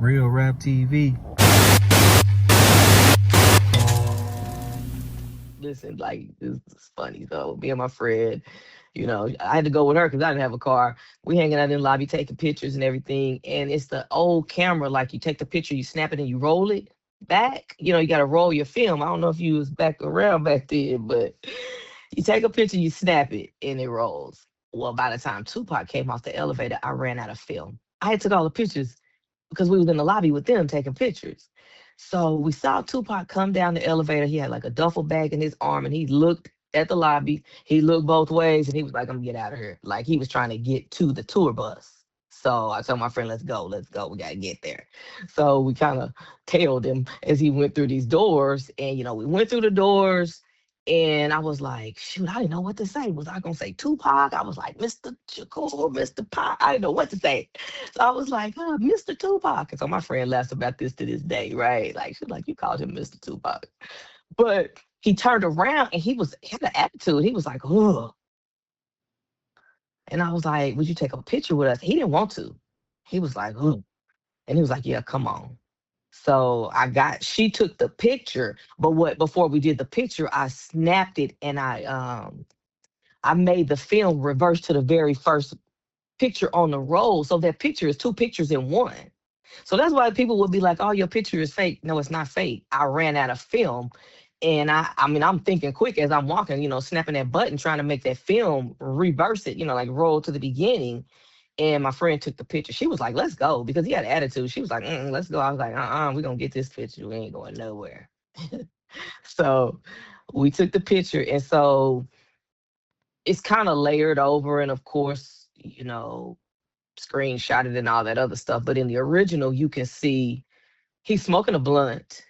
RealRap TV. Listen, like, this is funny. So me and my friend, I had to go with her because I didn't have a car. We hanging out in the lobby taking pictures and everything. And it's the old camera, like you take the picture, you snap it and you roll it back. You got to roll your film. I don't know if you was back around back then, but you take a picture, you snap it, and it rolls. Well, by the time Tupac came off the elevator, I ran out of film. I had took all the pictures because we was in the lobby with them taking pictures. So we saw Tupac come down the elevator. He had like a duffel bag in his arm and he looked at the lobby. He looked both ways and he was like, I'm gonna get out of here. Like he was trying to get to the tour bus. So I told my friend, let's go. We gotta get there. So we kind of tailed him as he went through these doors. And we went through the doors and I was like, shoot, I didn't know what to say. Was I gonna say Tupac? I was like, Mr. Shakur, Mr. Pac. I didn't know what to say. So I was like, Mr. Tupac. And so my friend laughs about this to this day, right? Like she's like, you called him Mr. Tupac. But he turned around and he had an attitude. He was like, oh. And I was like, would you take a picture with us? He didn't want to. He was like, oh. And he was like, yeah, come on. So she took the picture, but before we did the picture, I snapped it and I made the film reverse to the very first picture on the roll. So that picture is two pictures in one. So that's why people would be like, oh, your picture is fake. No, it's not fake. I ran out of film. And I mean, I'm thinking quick as I'm walking, snapping that button, trying to make that film reverse it, like roll to the beginning. And my friend took the picture. She was like, let's go, because he had attitude. She was like, let's go. I was like, we're going to get this picture. We ain't going nowhere. So we took the picture. And so it's kind of layered over. And of course, screenshotted and all that other stuff. But in the original, you can see he's smoking a blunt.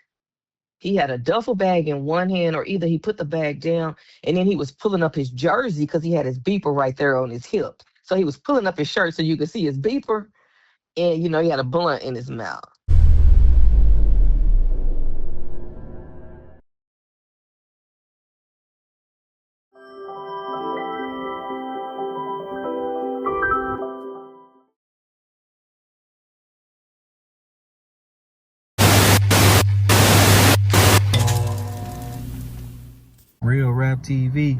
He had a duffel bag in one hand, or either he put the bag down and then he was pulling up his jersey because he had his beeper right there on his hip. So he was pulling up his shirt so you could see his beeper. And, he had a blunt in his mouth. RealRap TV.